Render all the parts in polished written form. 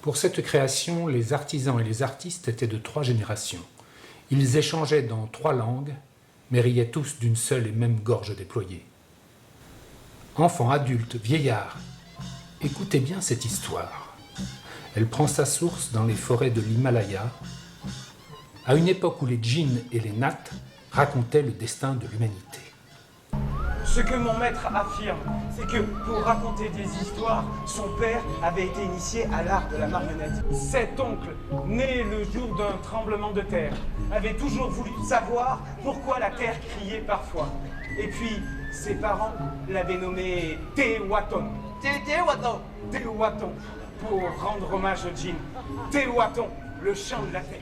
Pour cette création, les artisans et les artistes étaient de 3 générations. Ils échangeaient dans 3 langues, mais riaient tous d'une seule et même gorge déployée. Enfants, adultes, vieillards, écoutez bien cette histoire. Elle prend sa source dans les forêts de l'Himalaya, à une époque où les djinns et les nats racontaient le destin de l'humanité. Ce que mon maître affirme, c'est que pour raconter des histoires, son père avait été initié à l'art de la marionnette. Cet oncle, né le jour d'un tremblement de terre, avait toujours voulu savoir pourquoi la terre criait parfois. Et puis, ses parents l'avaient nommé Tehuaton. Tehuaton, pour rendre hommage au djinn. Tehuaton, le chant de la terre.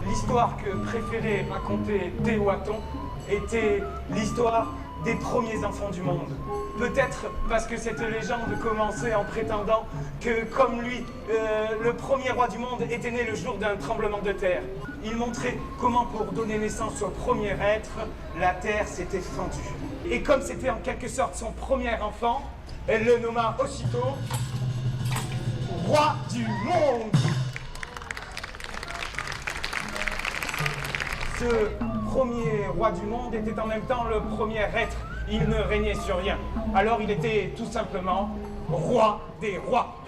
L'histoire que préférait raconter Tehuaton était l'histoire des premiers enfants du monde. Peut-être parce que cette légende commençait en prétendant que, comme lui, le premier roi du monde était né le jour d'un tremblement de terre. Il montrait comment, pour donner naissance au premier être, la terre s'était fendue. Et comme c'était en quelque sorte son premier enfant, elle le nomma aussitôt roi du monde. Ce premier roi du monde était en même temps le premier être. Il ne régnait sur rien. Alors il était tout simplement roi des rois.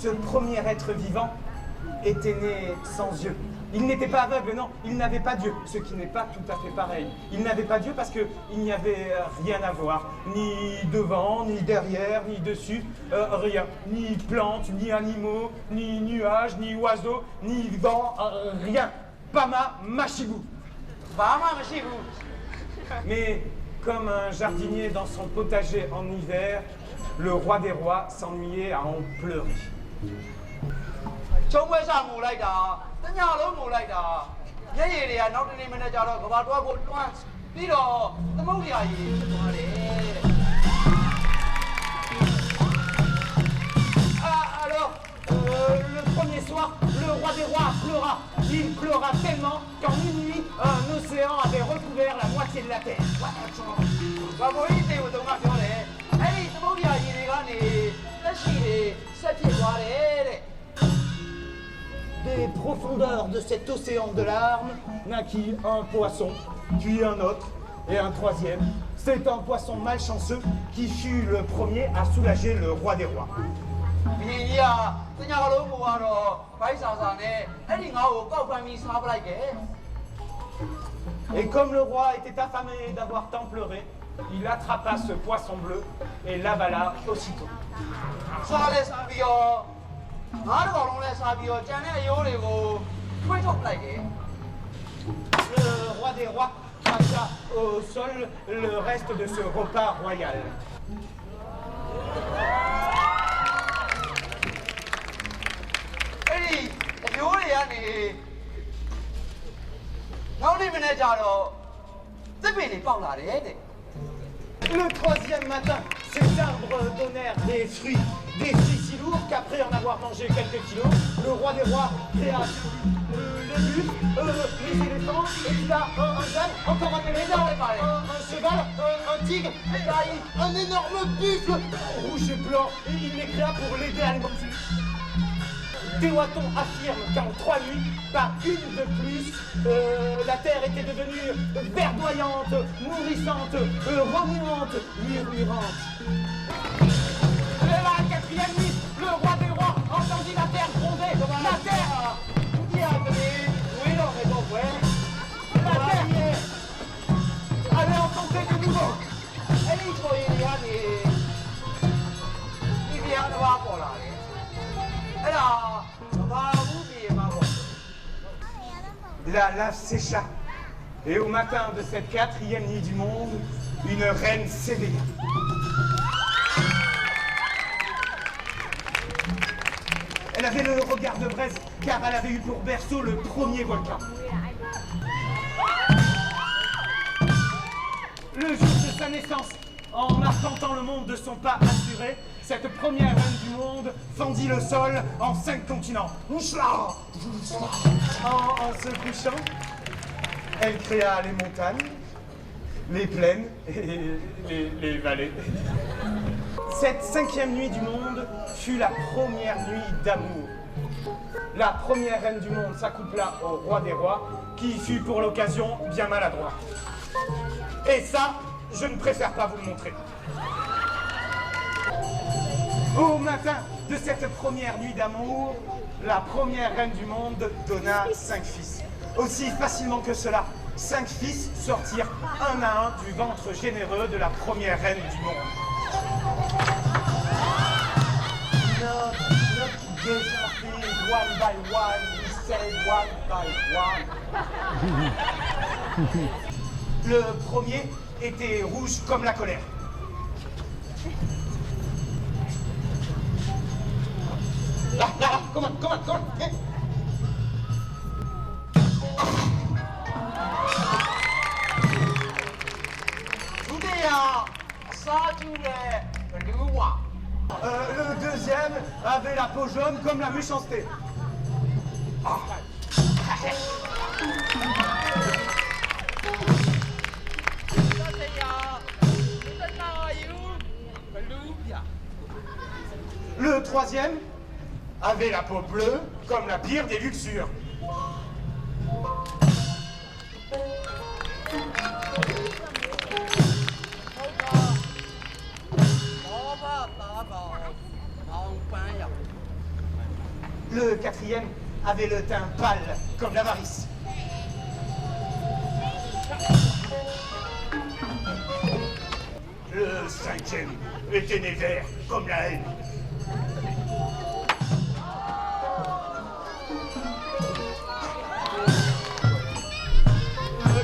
Ce premier être vivant était né sans yeux. Il n'était pas aveugle, non, il n'avait pas Dieu, ce qui n'est pas tout à fait pareil. Il n'avait pas Dieu parce qu'il n'y avait rien à voir, ni devant, ni derrière, ni dessus, rien. Ni plantes, ni animaux, ni nuages, ni oiseaux, ni vent, rien. Pama Machibu. Mais comme un jardinier dans son potager en hiver, le roi des rois s'ennuyait à en pleurer. Alors, le premier soir, le roi des rois pleura. Il pleura tellement qu'en une nuit, un océan avait recouvert la moitié de la terre. Des profondeurs de cet océan de larmes naquit un poisson, puis un autre et un troisième. C'est un poisson malchanceux qui fut le premier à soulager le roi des rois. Et comme le roi était affamé d'avoir tant pleuré, il attrapa ce poisson bleu et l'avala aussitôt. Le roi des rois cracha au sol le reste de ce repas royal. Le troisième matin, ces arbres donnèrent des fruits si lourds qu'après en avoir mangé quelques kilos, le roi des rois créa le buffle, les éléphants, et puis là, un jeune, encore un éléphant, un cheval, un tigre, un énorme buffle rouge et blanc, et il les créa pour l'aider à les manger. Tehuaton affirme qu'en 3 nuits, par une de plus, la terre était devenue verdoyante, nourrissante, remuante, murmurante. La 4e nuit, le roi des rois entendit la terre gronder. La terre avait entendu de nouveau. La lave sécha. Et au matin de cette 4e nuit du monde, une reine s'éveilla. Elle avait le regard de braise, car elle avait eu pour berceau le premier volcan. Le jour de sa naissance, En arpentant le monde de son pas assuré, cette première reine du monde fendit le sol en 5 continents. En se couchant, elle créa les montagnes, les plaines et les vallées. Cette 5e nuit du monde fut la première nuit d'amour. La première reine du monde s'accoupla au roi des rois, qui fut pour l'occasion bien maladroit. Et ça, je ne préfère pas vous le montrer. Au matin de cette première nuit d'amour, la première reine du monde donna 5 fils. Aussi facilement que cela, 5 fils sortirent un à un du ventre généreux de la première reine du monde. One by one, we say one by one. Le premier était rouge comme la colère. Là, comment? Le deuxième avait la peau jaune comme la méchanceté. Le troisième avait la peau bleue comme la pire des luxures. Le quatrième avait le teint pâle comme l'avarice. Le cinquième était né vert comme la haine.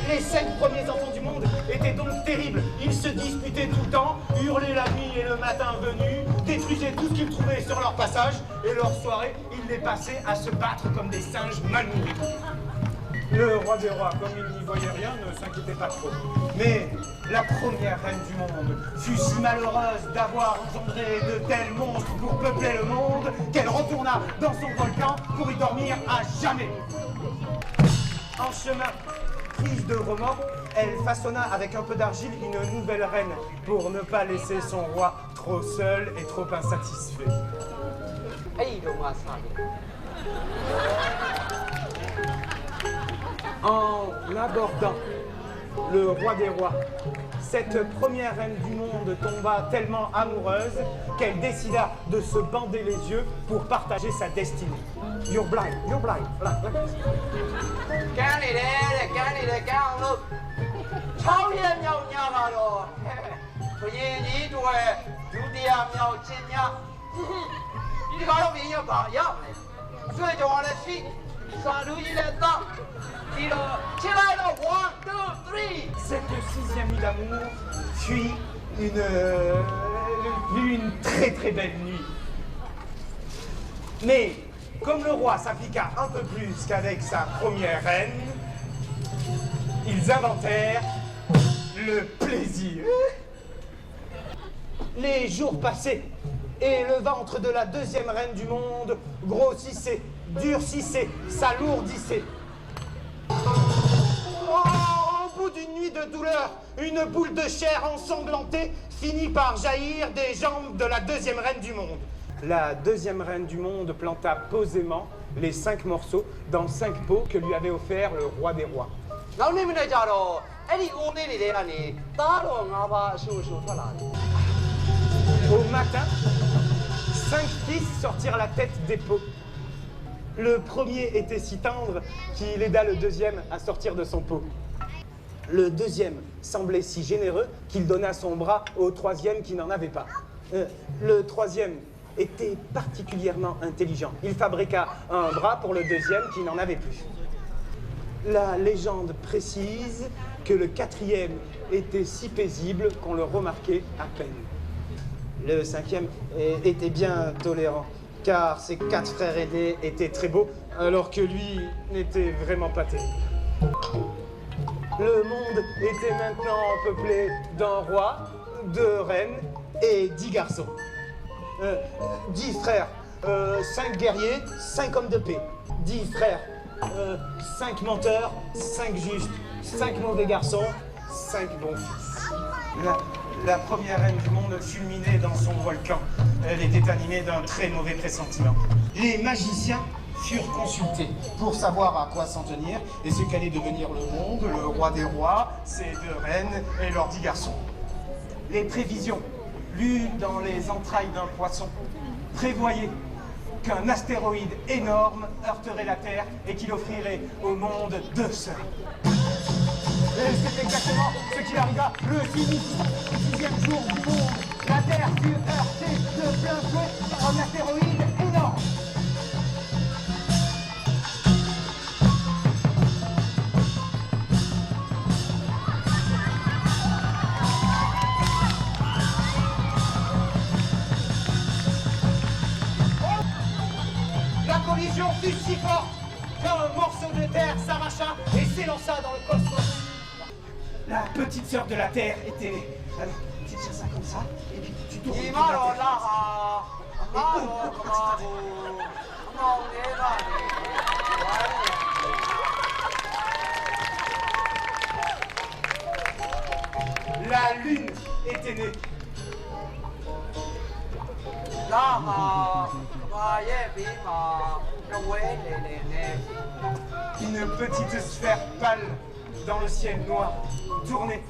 Les 5 premiers enfants du monde étaient donc terribles. Ils se disputaient tout le temps, hurlaient la nuit et le matin venu, détruisaient tout ce qu'ils trouvaient sur leur passage, et leur soirée, ils les passaient à se battre comme des singes mal nourris. Le roi des rois, comme il n'y voyait rien, ne s'inquiétait pas trop. Mais la première reine du monde fut si malheureuse d'avoir engendré de tels monstres pour peupler le monde qu'elle retourna dans son volcan pour y dormir à jamais. En chemin, prise de remords, elle façonna avec un peu d'argile une nouvelle reine pour ne pas laisser son roi trop seul et trop insatisfait. En abordant le roi des rois, cette première reine du monde tomba tellement amoureuse qu'elle décida de se bander les yeux pour partager sa destinée. You're blind, you're blind. Cette 6e nuit d'amour fut une très très belle nuit. Mais comme le roi s'appliqua un peu plus qu'avec sa première reine, ils inventèrent le plaisir. Les jours passaient et le ventre de la 2e reine du monde grossissait, durcissait, s'alourdissait. Au bout d'une nuit de douleur, une boule de chair ensanglantée finit par jaillir des jambes de la 2e reine du monde. La 2e reine du monde planta posément les 5 morceaux dans 5 pots que lui avait offert le roi des rois. Au matin, 5 fils sortirent la tête des pots. Le premier était si tendre qu'il aida le 2e à sortir de son pot. Le 2e semblait si généreux qu'il donna son bras au 3e qui n'en avait pas. Le 3e était particulièrement intelligent. Il fabriqua un bras pour le 2e qui n'en avait plus. La légende précise que le 4e était si paisible qu'on le remarquait à peine. Le 5e était bien tolérant, car ses 4 frères aînés étaient très beaux, alors que lui n'était vraiment pas terrible. Le monde était maintenant peuplé d'un roi, 2 reines et 10 garçons. 10 frères, 5 guerriers, 5 hommes de paix. 10 frères, 5 menteurs, 5 justes, 5 mauvais garçons, 5 bons fils. La première reine du monde fulminait dans son volcan. Elle était animée d'un très mauvais pressentiment. Les magiciens furent consultés pour savoir à quoi s'en tenir et ce qu'allait devenir le monde, le roi des rois, ses 2 reines et leurs 10 garçons. Les prévisions, lues dans les entrailles d'un poisson, prévoyaient qu'un astéroïde énorme heurterait la Terre et qu'il offrirait au monde 2 sœurs. Et c'est exactement ce qui arriva le 6e jour du monde. La Terre fut heurtée de plein fouet par un astéroïde énorme. La collision fut si forte qu'un morceau de terre s'arracha et s'élança dans le cosmos. La petite sœur de la Terre était née. Alors, tu tiens ça comme ça, et puis tu tournes autour de la Terre. La Lune était née. Une petite sphère pâle dans le ciel noir, tournait,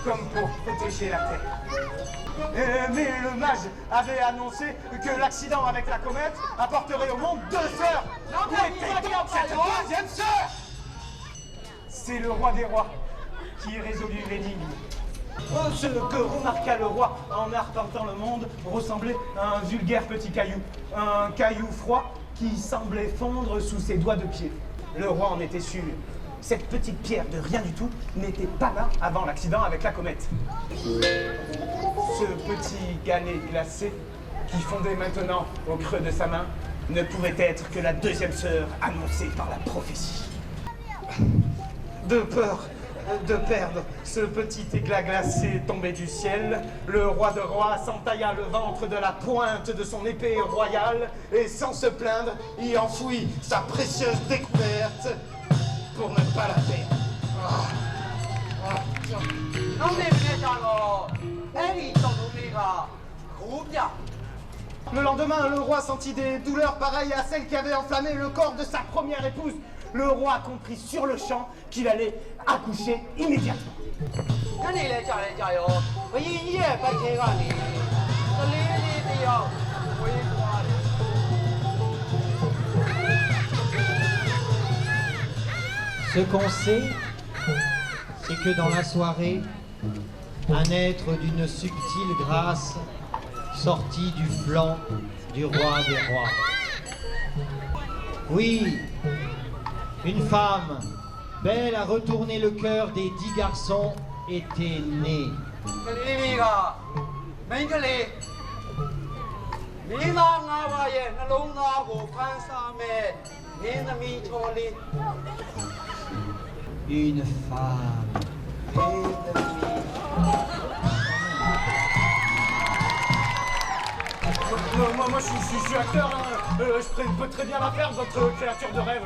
comme pour protéger la Terre. Mais le mage avait annoncé que l'accident avec la comète apporterait au monde 2 sœurs. Où était donc cette 2e sœur? C'est le roi des rois qui résolut l'énigme. Ce que remarqua le roi en arpentant le monde ressemblait à un vulgaire petit caillou. Un caillou froid qui semblait fondre sous ses doigts de pied. Le roi en était sûr. Cette petite pierre de rien du tout n'était pas là avant l'accident avec la comète. Ce petit galet glacé qui fondait maintenant au creux de sa main ne pouvait être que la 2e sœur annoncée par la prophétie. De peur de perdre ce petit éclat glacé tombé du ciel, le roi de rois s'entailla le ventre de la pointe de son épée royale et sans se plaindre, y enfouit sa précieuse découverte pour ne pas la perdre. Le lendemain, le roi sentit des douleurs pareilles à celles qui avaient enflammé le corps de sa première épouse. Le roi comprit sur le champ qu'il allait accoucher immédiatement. Ce qu'on sait, c'est que dans la soirée, un être d'une subtile grâce sortit du flanc du roi des rois. Oui, une femme, belle à retourner le cœur des 10 garçons, était née. Une femme. Moi, je suis acteur, hein. Je peux très bien la faire, votre créature de rêve.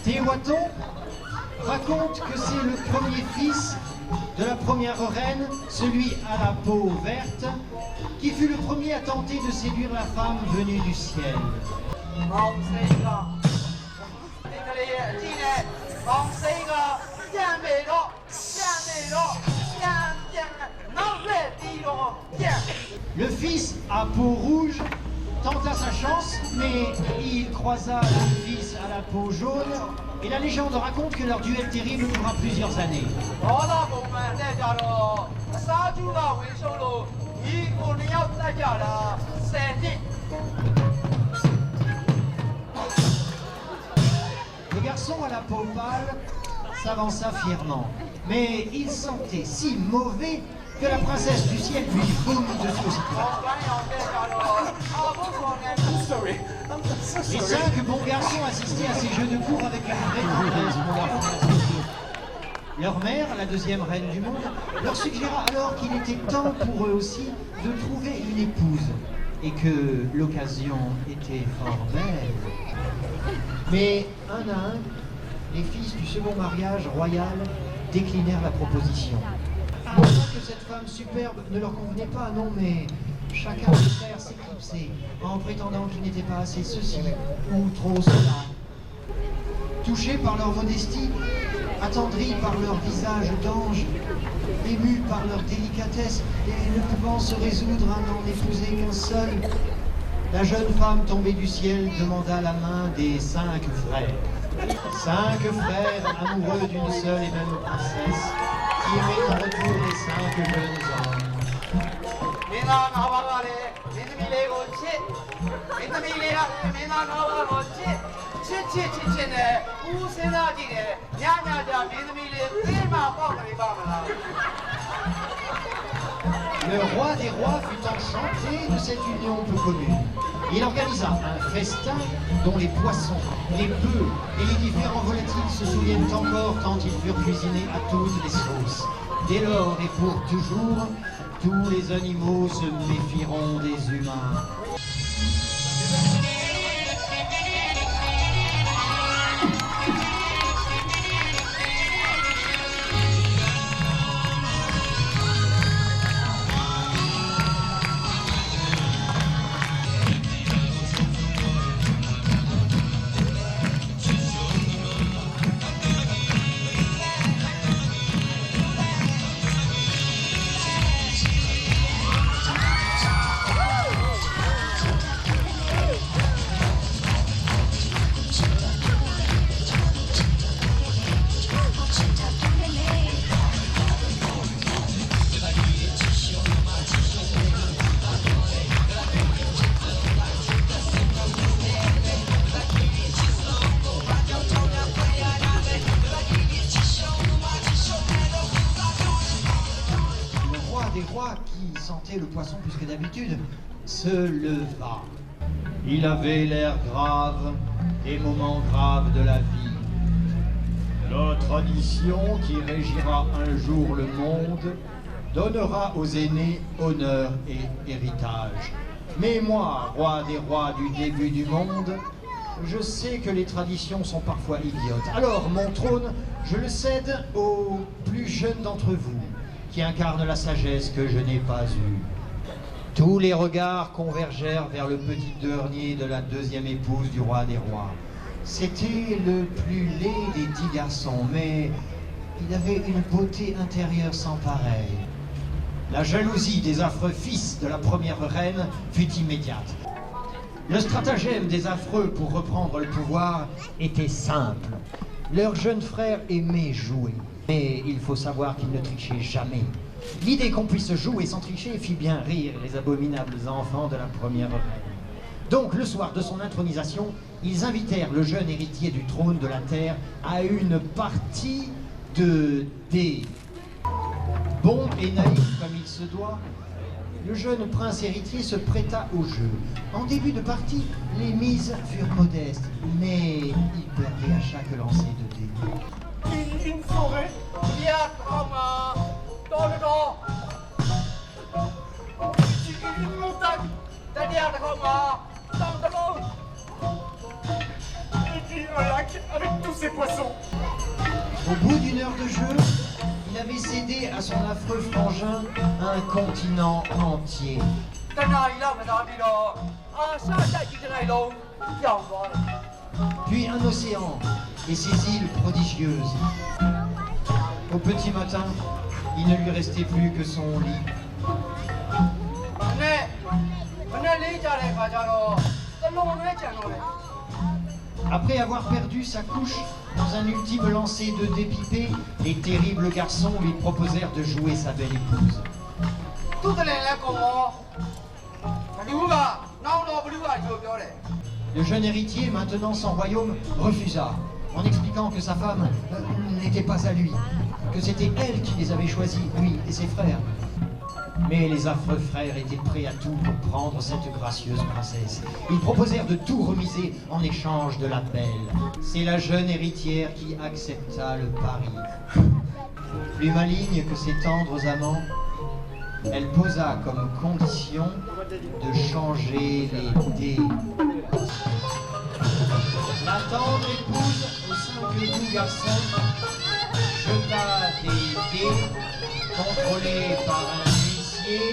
Théoiton raconte que c'est le premier fils de la première reine, celui à la peau verte, qui fut le premier à tenter de séduire la femme venue du ciel. Le fils à peau rouge tenta sa chance, mais il croisa le fils à la peau jaune, et la légende raconte que leur duel terrible dura plusieurs années. Le garçon à la peau pâle s'avança fièrement, mais il sentait si mauvais que la princesse du ciel lui boum dessus aussitôt. Les 5 bons garçons assistaient à ces jeux de cour avec une vraie tendresse pour leur frère. Leur mère, la deuxième reine du monde, leur suggéra alors qu'il était temps pour eux aussi de trouver une épouse et que l'occasion était fort belle. Mais un à un, les fils du second mariage royal déclinèrent la proposition. Pas que cette femme superbe ne leur convenait pas, non, mais chacun des frères s'éclipsait en prétendant qu'il n'était pas assez ceci ou trop cela. Touchés par leur modestie, attendris par leur visage d'ange, émus par leur délicatesse et ne pouvant se résoudre à n'en épouser qu'un seul, la jeune femme tombée du ciel demanda la main des 5 frères. 5 frères amoureux d'une seule et même princesse, qui aimaient en retour les 5 jeunes hommes. Le roi des rois fut enchanté de cette union peu commune. Il organisa un festin dont les poissons, les bœufs et les différents volatiles se souviennent encore tant ils furent cuisinés à toutes les sauces. Dès lors et pour toujours, tous les animaux se méfieront des humains. Qui sentait le poisson plus que d'habitude, se leva. Il avait l'air grave, des moments graves de la vie. La tradition qui régira un jour le monde donnera aux aînés honneur et héritage. Mais moi, roi des rois du début du monde, je sais que les traditions sont parfois idiotes. Alors mon trône, je le cède au plus jeune d'entre vous, qui incarne la sagesse que je n'ai pas eue. Tous les regards convergèrent vers le petit dernier de la deuxième épouse du roi des rois. C'était le plus laid des 10 garçons, mais il avait une beauté intérieure sans pareille. La jalousie des affreux fils de la première reine fut immédiate. Le stratagème des affreux pour reprendre le pouvoir était simple. Leur jeune frère aimait jouer. Mais il faut savoir qu'il ne trichait jamais. L'idée qu'on puisse jouer sans tricher fit bien rire les abominables enfants de la première reine. Donc, le soir de son intronisation, ils invitèrent le jeune héritier du trône de la terre à une partie de dés. Bon et naïf comme il se doit, le jeune prince héritier se prêta au jeu. En début de partie, les mises furent modestes, mais il perdait à chaque lancer de dés. Une forêt, il y a dans le nord. Une montagne, derrière dans le monde. Et puis un lac avec tous ces poissons. Au bout d'une heure de jeu, il avait cédé à son affreux frangin un continent entier. Puis un océan et ses îles prodigieuses. Au petit matin, il ne lui restait plus que son lit. Après avoir perdu sa couche dans un ultime lancer de dépipé, les terribles garçons lui proposèrent de jouer sa belle épouse. Le jeune héritier, maintenant sans royaume, refusa, en expliquant que sa femme n'était pas à lui, que c'était elle qui les avait choisis, lui et ses frères. Mais les affreux frères étaient prêts à tout pour prendre cette gracieuse princesse. Ils proposèrent de tout remiser en échange de la belle. C'est la jeune héritière qui accepta le pari. Plus maligne que ses tendres amants, elle posa comme condition de changer les dés. La tendre épouse au simple doux garçon jeta des dés contrôlés par un huissier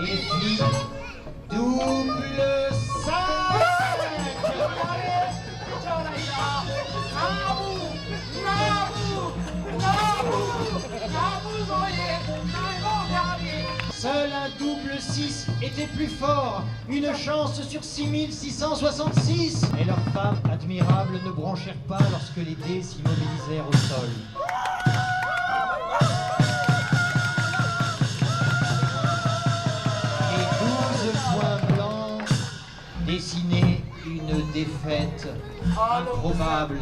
et fit double 5. Seul un double 6 était plus fort, une chance sur 6666. Et leurs femmes admirables ne bronchèrent pas lorsque les dés s'immobilisèrent au sol. Et 12 points blancs dessinaient une défaite improbable,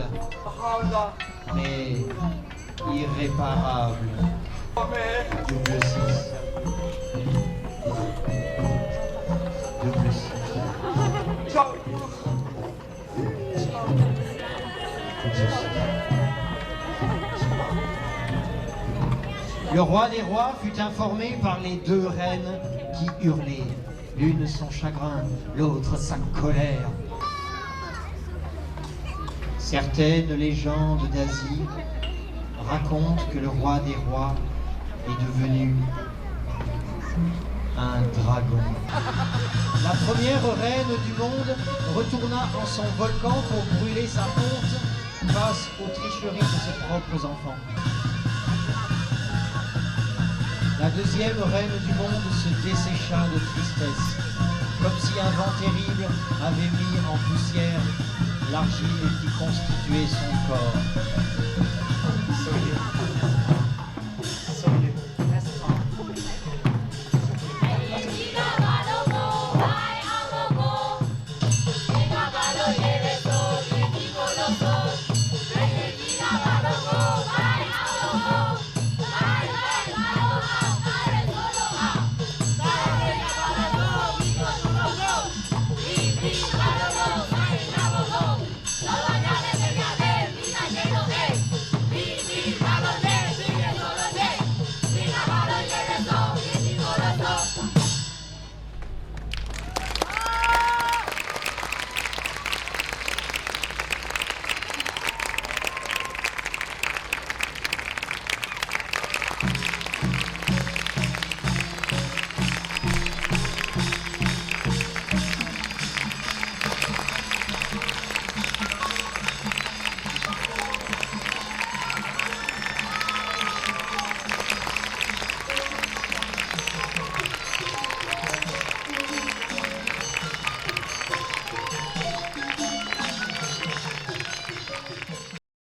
mais irréparable. Double 6. Double 6. Le roi des rois fut informé par les deux reines qui hurlaient, l'une son chagrin, l'autre sa colère. Certaines légendes d'Asie racontent que le roi des rois est devenu un dragon. La première reine du monde retourna en son volcan pour brûler sa honte face aux tricheries de ses propres enfants. La deuxième reine du monde se dessécha de tristesse, comme si un vent terrible avait mis en poussière l'argile qui constituait son corps.